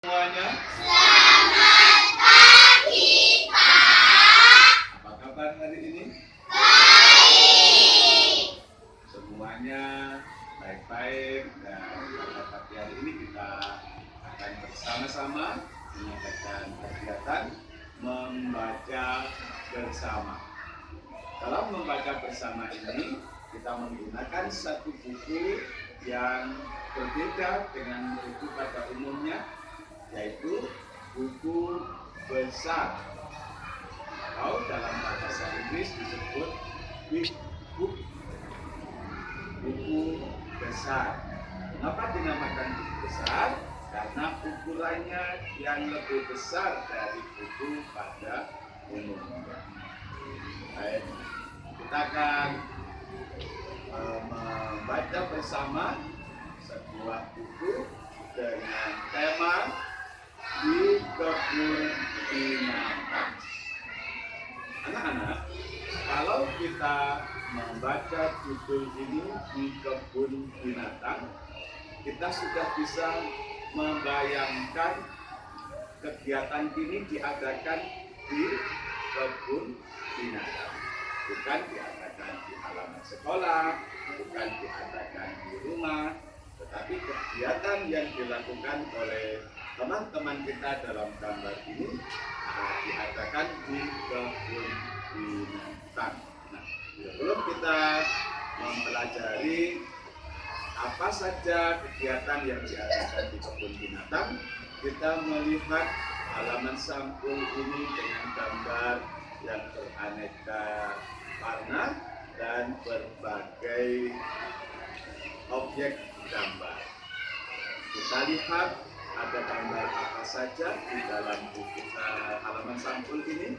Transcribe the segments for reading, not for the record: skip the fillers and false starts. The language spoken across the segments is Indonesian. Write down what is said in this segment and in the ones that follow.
Semuanya, Selamat pagi, Pak. apa kabar hari ini? Baik. Semuanya baik-baik, dan pada pagi hari ini kita akan bersama-sama mengadakan kegiatan membaca bersama. Dalam membaca bersama ini, kita menggunakan satu buku yang berbeda dengan buku pada umumnya, yaitu buku besar, atau dalam bahasa Inggris disebut big book, buku besar. Mengapa dinamakan buku besar? Karena ukurannya yang lebih besar dari buku pada umumnya. Baik, kita akan membaca bersama sebuah buku dengan tema Di Kebun Binatang. Anak-anak, kalau kita membaca judul ini Di Kebun Binatang, kita sudah bisa membayangkan kegiatan ini diadakan di kebun binatang. Bukan diadakan di halaman sekolah, bukan diadakan di rumah, tetapi kegiatan yang dilakukan oleh teman-teman kita dalam gambar ini diadakan di kebun binatang. Nah, sebelum kita mempelajari apa saja kegiatan yang diadakan di kebun binatang, kita melihat halaman sampul ini dengan gambar yang beraneka warna dan berbagai objek gambar. Kita lihat ada gambar apa saja di dalam buku halaman sampul ini.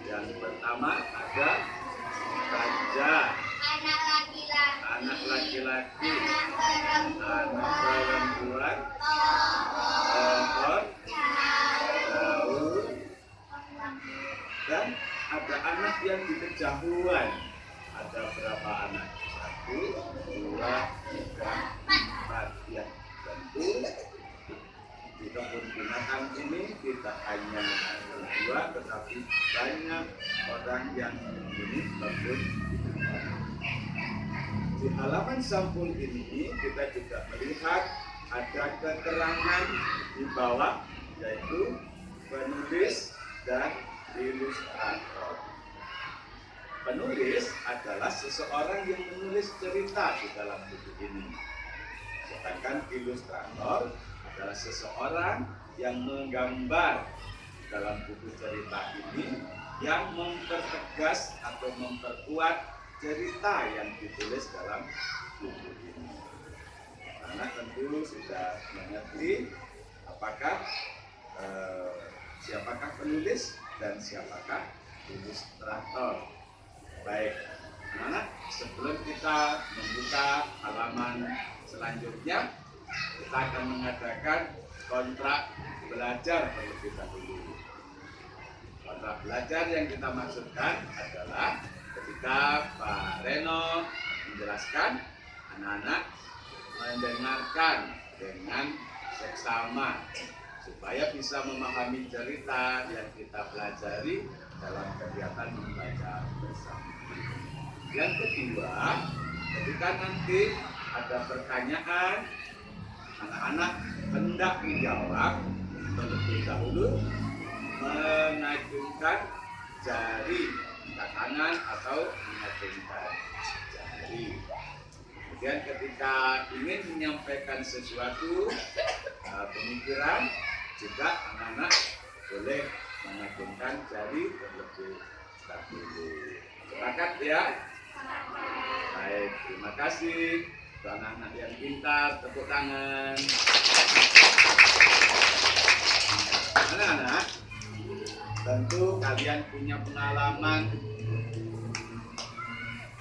Yang pertama ada gajah, anak laki-laki, anak perempuan, pohon, daun, dan ada anak yang di kejauhan. Ada berapa anak? 1, 2, 3, 4. Ya, tentu di kebun binatang ini tidak hanya berdua, tetapi banyak orang yang menghuni kebun binatang. Di halaman sampul ini kita juga melihat ada keterangan di bawah, yaitu penulis dan ilustrator. Penulis adalah seseorang yang menulis cerita di dalam buku ini. Sedangkan ilustrator adalah seseorang yang menggambar dalam buku cerita ini, yang mempertegas atau memperkuat cerita yang ditulis dalam buku ini. Karena tentu sudah mengerti apakah siapakah penulis dan siapakah ilustrator. Baik, anak, sebelum kita membuka halaman selanjutnya, kita akan mengadakan kontrak belajar terlebih dahulu. Kontrak belajar yang kita maksudkan adalah ketika Pak Reno menjelaskan, anak-anak mendengarkan dengan seksama supaya bisa memahami cerita yang kita pelajari dalam kegiatan membaca bersama. Yang kedua, ketika nanti ada pertanyaan, anak-anak hendak menjawab, terlebih dahulu mengacungkan jari tangan atau mengacungkan jari. Kemudian ketika ingin menyampaikan sesuatu pemikiran, juga anak-anak boleh mengacungkan jari terlebih dahulu. Sepakat ya? Baik, terima kasih. Untuk anak-anak yang pintar, tepuk tangan. Anak-anak, tentu kalian punya pengalaman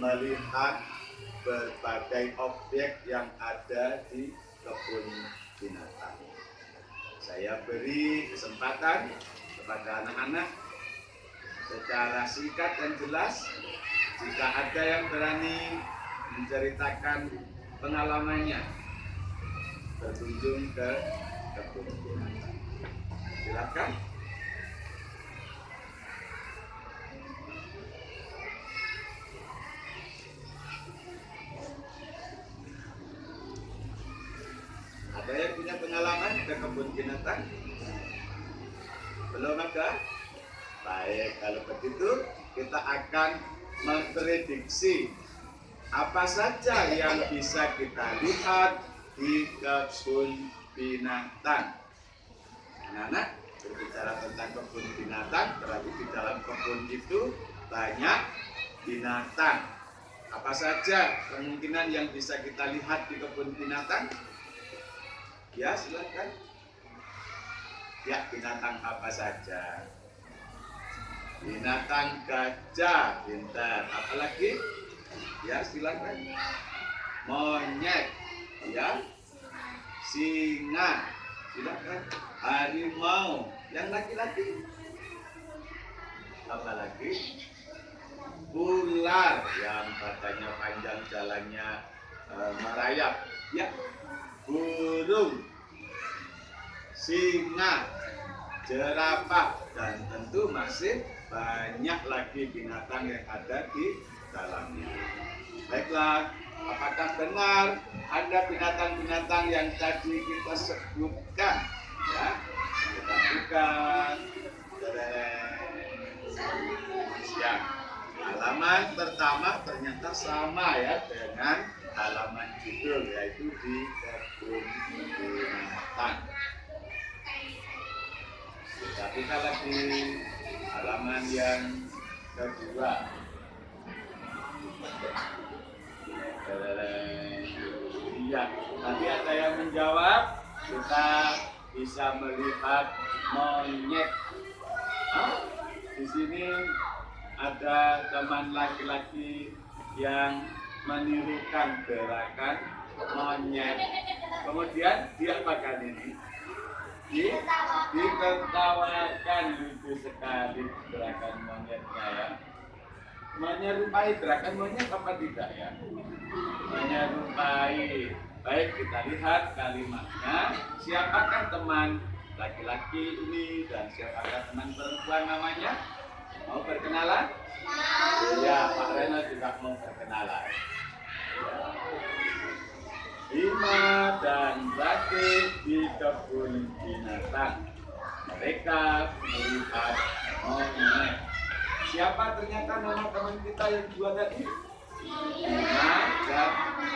melihat berbagai objek yang ada di kebun binatang. Saya beri kesempatan kepada anak-anak secara singkat dan jelas, jika ada yang berani menceritakan pengalamannya, berkunjung ke kebun binatang. Silakan. Ada yang punya pengalaman ke kebun binatang? Belum ada? Baik, kalau begitu kita akan memprediksi apa saja yang bisa kita lihat di kebun binatang. Anak-anak, berbicara tentang kebun binatang, berarti di dalam kebun itu banyak binatang. Apa saja kemungkinan yang bisa kita lihat di kebun binatang? Ya, silakan. Ya, binatang apa saja? Binatang gajah, pintar. Apalagi? Ya, silakan. Monyet, ya. Singa, silakan. Harimau, yang laki-laki. Apalagi? Ular, yang badannya panjang, jalannya merayap. Ya. Burung, singa, jerapah, dan tentu masih banyak lagi binatang yang ada di dalamnya. Baiklah, apakah benar ada binatang-binatang yang tadi kita sebutkan? Ya, kita buka. Ya, halaman pertama ternyata sama ya dengan halaman judul, yaitu di kebun binatang. Kita buka lagi halaman yang kedua. Iya, tadi ada yang menjawab, kita bisa melihat monyet. Di sini ada teman laki-laki yang menirukan gerakan monyet. Kemudian dia apakan ini? Ditertawakan, lucu sekali gerakan monyetnya ya. Menyerupai gerakan monyet apa tidak ya? Menyerupai. Baik, kita lihat kalimatnya. Siapakah teman laki-laki ini dan siapakah teman perempuan namanya? Mau berkenalan? Ya, Pak Reno juga mau berkenalan. Bima dan Rati di kebun binatang. Mereka melihat monyet. Siapa ternyata nama teman kita yang dua tadi? Bima dan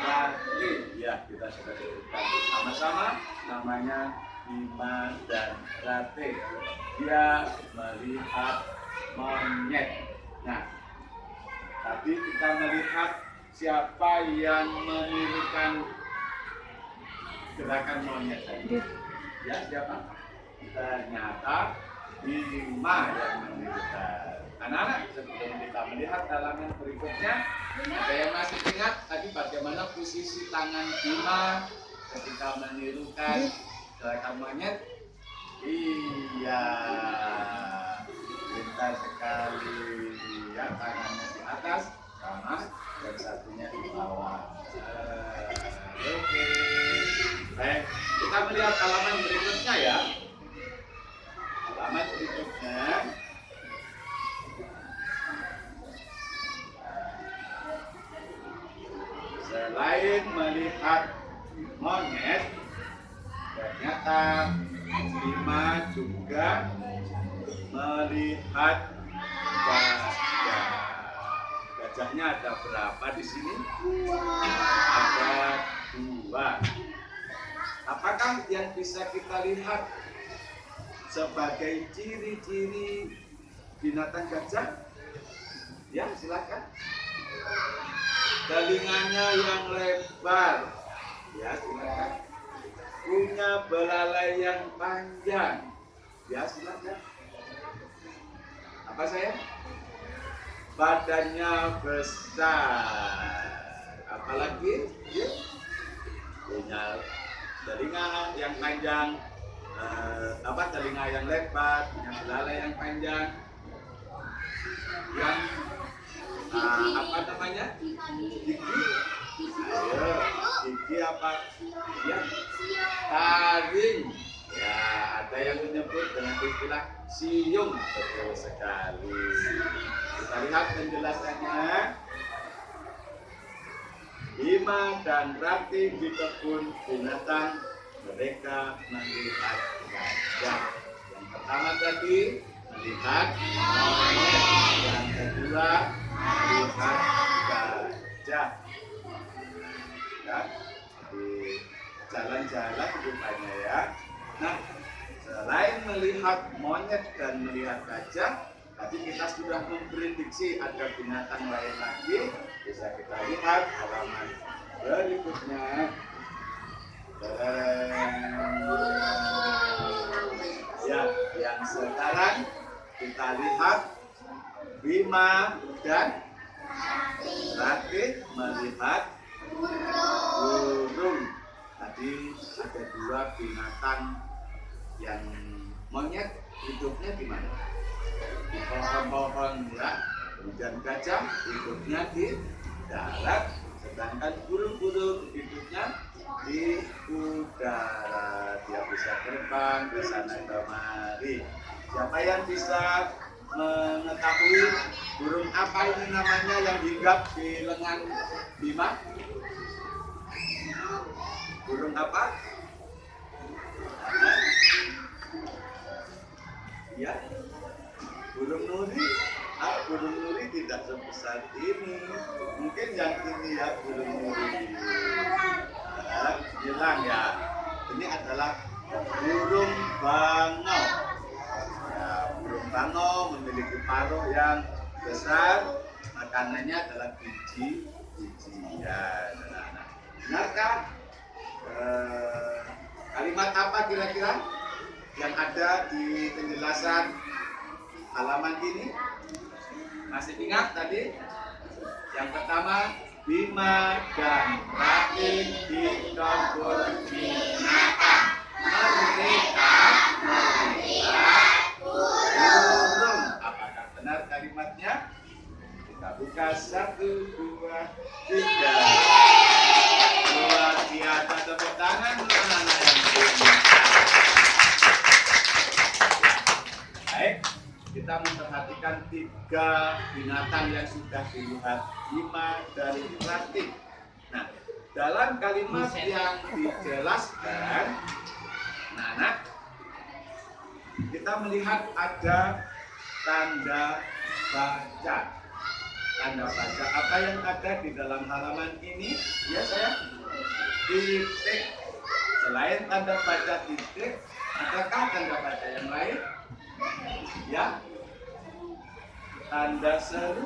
Rati. Ya, kita sudah sebutkan sama-sama. Namanya Bima dan Rati. Dia melihat monyet. Nah, tadi kita melihat siapa yang menirukan gerakan monyet tadi. Ya, siapa? Ternyata Bima yang menirukan. Anak-anak, sebelum kita melihat halaman berikutnya, ada yang masih ingat tadi bagaimana posisi tangan Bima ketika menirukan gerakan monyet? Iya, pintar sekali. Ya, tangannya di atas sama dan satunya di bawah. Oke. Baik, kita melihat halaman berikutnya ya. Halaman berikutnya. Selain melihat monyet, ternyata Bima juga melihat gajah. Gajahnya ada berapa di sini? Ada 2. Apakah yang bisa kita lihat sebagai ciri-ciri binatang gajah? Ya, silakan. Telinganya yang lebar. Ya, silakan. Punya belalai yang panjang. Ya, silakan. Apa saya? Badannya besar. Apalagi? Ya. Punya telinga yang panjang. Telinga yang lebar, punya belalai yang panjang. Yang apa namanya? Gigi. Ayo, gigi apa? Ya, taring. disebut dengan istilah siung. Betul sekali. Kita lihat penjelasannya. Bima dan Rati di kebun binatang, mereka melihat gajah. Yang pertama tadi melihat monyet, yang kedua melihat gajah. Ya, di jalan-jalan rupanya ya. Nah, selain melihat monyet dan melihat gajah, tadi kita sudah memprediksi ada binatang lain lagi. Bisa kita lihat halaman berikutnya. Ya, yang sekarang kita lihat Bima dan Rati melihat burung. Tadi ada dua binatang. Yang monyet hidupnya di mana? Di pohon-pohon ya. Kemudian gajah hidupnya di darat, sedangkan burung-burung hidupnya di udara. Dia bisa terbang ke sana kemari. Siapa yang bisa mengetahui burung apa ini namanya yang hinggap di lengan Bima? Burung apa? Ya, burung nuri. Burung nuri tidak sebesar ini. Mungkin yang ini ya burung nuri. Bilang ya, ini adalah burung bangau. Ya, burung bangau memiliki paruh yang besar. Makanannya adalah biji-bijian. Benarkah kalimat apa kira-kira yang ada di penjelasan halaman ini? Masih ingat tadi? Yang pertama, Bima dan Rati di kebun binatang. Mereka melihat burung. Apakah benar kalimatnya? Kita buka 1, 2, 3. Luar biasa, tepuk tangan anak-anak yang pintar. Baik, kita memperhatikan 3 binatang yang sudah dilihat Bima dan Rati. Nah, dalam kalimat yang dijelaskan, anak-anak, kita melihat ada tanda baca. Tanda baca apa yang ada di dalam halaman ini? Ya saya, titik. Selain tanda baca titik, adakah tanda baca yang lain? Ya, tanda seru.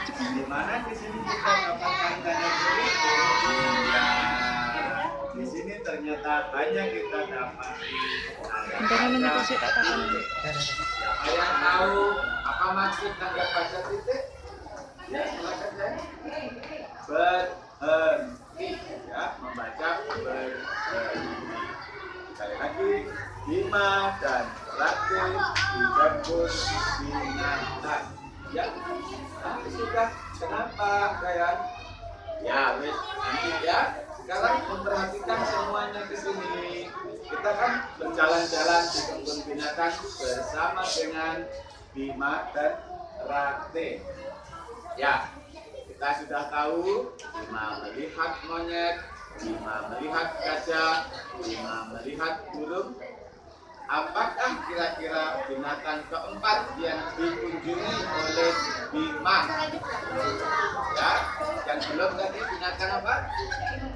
Di mana di sini kita dapatkan tanda seru? Ya, di sini ternyata hanya kita dapat tanda baca titik. Siapa yang tahu apa maksud tanda baca titik? Ya, silakan ya. Berhenti, ya, membaca berhenti. Sekali lagi, Bima dan Rati di kebun binatang. Ya, tapi sudah. Kenapa, Kayan? Ya, wes, nanti ya. Sekarang memperhatikan semuanya di sini. Kita kan berjalan-jalan di kebun binatang bersama dengan Bima dan Rati. Ya, kita sudah tahu Bima melihat monyet, Bima melihat gajah, Bima melihat burung. Apakah kira-kira binatang keempat yang dikunjungi oleh Bima? Ya, yang belum tadi binatang apa?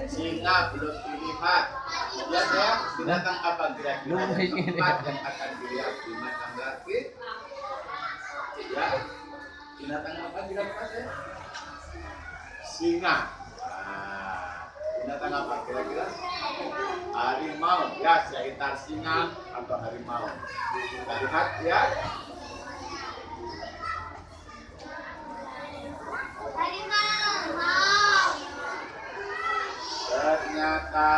Singa belum dilihat. Ya, saya binatang apa kira-kira keempat yang akan dilihat Bima dan Rati? Ya. Binatang apa kira-kira saya? Singa. Nah, binatang apa kira-kira? Harimau. Ya, sekitar singa atau harimau. Kita lihat ya. Harimau. Ternyata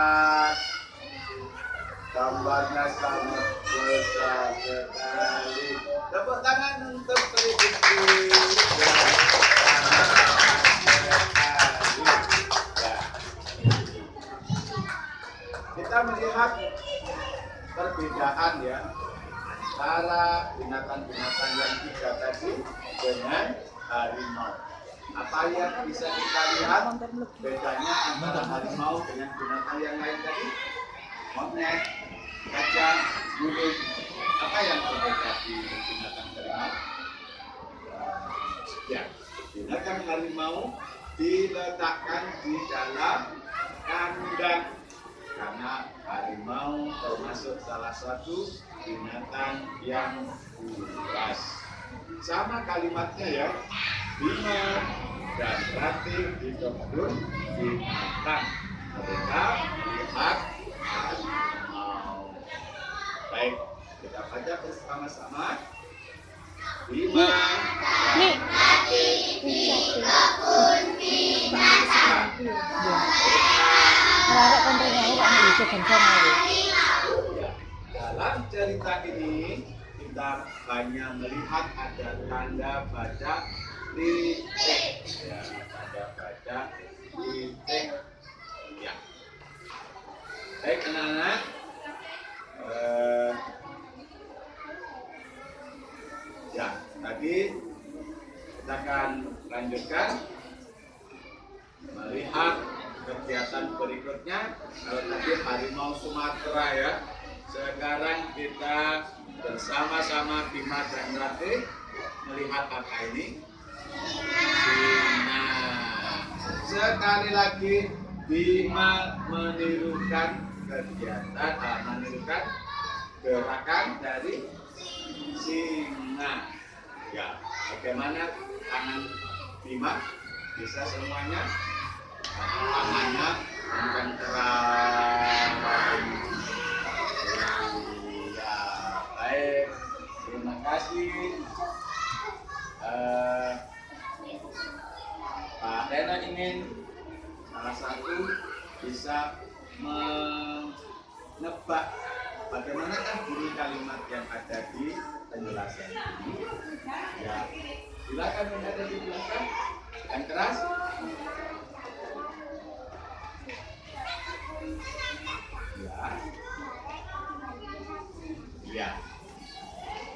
gambarnya sangat besar sekali. Tepuk tangan untuk prediksi. Kita melihat perbedaan ya antara binatang-binatang yang 3 tadi dengan harimau. Apa yang bisa kita lihat bedanya antara harimau dengan binatang yang lain tadi? Monyet, gajah, burung. Apa yang berbeda di binatang harimau? Ya, binatang harimau diletakkan di dalam kandang karena harimau termasuk salah satu binatang yang buas. Sama kalimatnya ya, Bima dan Rati di kebun binatang. Mereka melihat harimau. Baik, kita baca bersama-sama. Bima dan Rati di kebun binatang. Dalam cerita ini kita hanya melihat ada tanda baca titik, ya, tanda baca titik. Ya. Baik anak-anak, ya tadi kita akan lanjutkan melihat kegiatan berikutnya. Kalau tadi harimau Sumatera ya, sekarang kita bersama-sama Bima dan Rati melihat apa ini? Singa. Sekali lagi Bima menirukan kegiatan, menirukan gerakan dari singa. Ya, bagaimana tangan Bima? Bisa semuanya? Tangannya kencang. Ya, baik. Terima kasih. Pak Rena ingin salah satu bisa menebak bagaimanakah bunyi kalimat yang ada di penjelasan ini. Ya, silakan yang ada di belakang. Yang keras. Ya.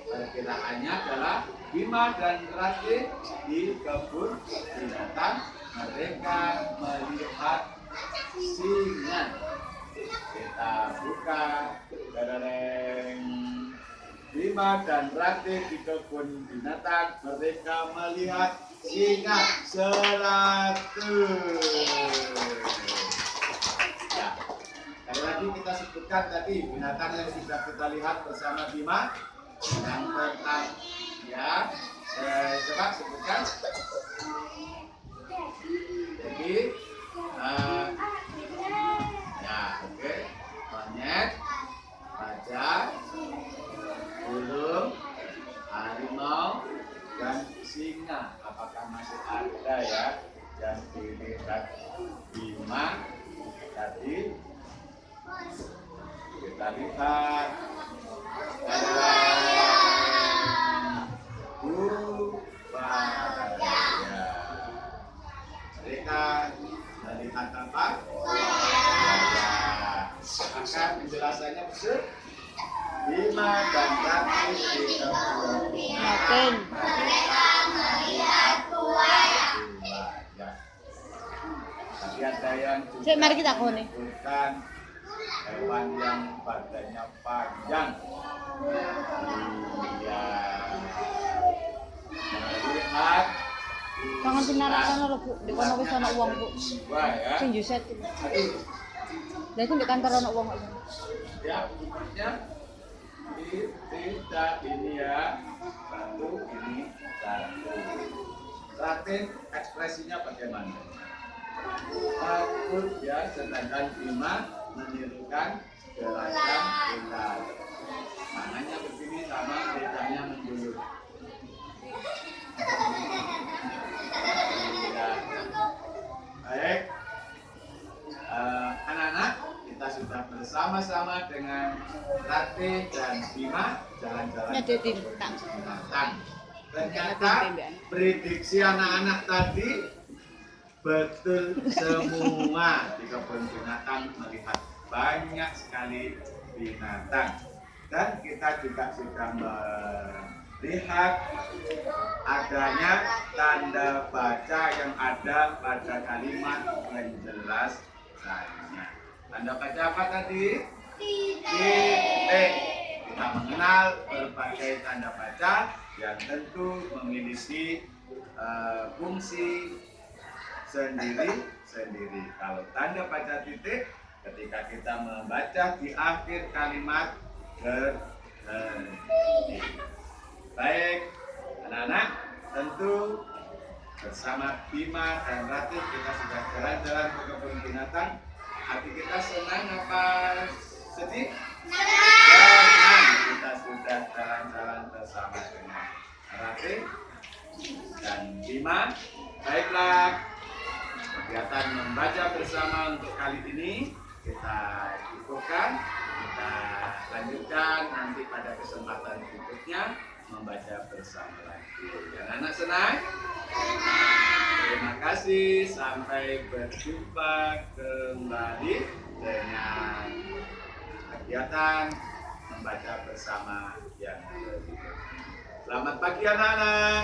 Perkiraannya adalah Bima dan Rati di kebun binatang. Mereka melihat singa. Kita buka. Dadadeng. Bima dan Rati di kebun binatang. Mereka melihat singa. 100. Ya. Sekali lagi kita sebutkan tadi binatang yang sudah kita lihat bersama Bima. Yang pertama, ya, coba sebutkan. Jadi, ya, oke. Monyet, gajah, burung, harimau, dan singa. Apakah masih ada ya yang dilihat Bima tadi? Kita lihat ada buaya. Mereka melihat apa? Buaya. Maka penjelasannya betul. Bima dan Rati di kebun binatang. Mereka melihat buaya. Tapi ada yang juga mari kita menyebutkan hewan yang badannya panjang. Iya. Melihat Tangan sinarakan lho Bu, di kono wis ana wong Bu. Wah ya. Sing juset. Aduh. Lah iku di kantor ana wong kok. Ya, sebenarnya tidak ini ya. Satu, ini satu. Rati ekspresinya bagaimana? Takut ya, sedangkan Bima menirukan gerakan ular. Tangannya begini sama lidahnya menjulur. Ya. Baik, anak-anak, kita sudah bersama-sama dengan Rati dan Bima jalan-jalan ke kebun binatang. Ternyata prediksi anak-anak tadi betul semua. Di kebun binatang melihat banyak sekali binatang. Dan kita kita juga sudah melihat adanya tanda baca yang ada pada kalimat penjelasannya. Tanda baca apa tadi? Titik. Kita mengenal berbagai tanda baca yang tentu memiliki fungsi sendiri-sendiri. Kalau tanda baca titik, ketika kita membaca di akhir kalimat berhenti. Baik, anak-anak, tentu bersama Bima dan Ratih kita sudah jalan-jalan ke kebun binatang. Hati kita senang apa sedih? Senang. Kita sudah jalan-jalan bersama dengan Ratih dan Bima. Baiklah, kegiatan membaca bersama untuk kali ini kita cukupkan. Kita lanjutkan nanti pada kesempatan berikutnya membaca bersama lagi. Dan anak senang? Terima kasih. Sampai berjumpa kembali dengan kegiatan membaca bersama yang berikutnya. Selamat pagi anak-anak.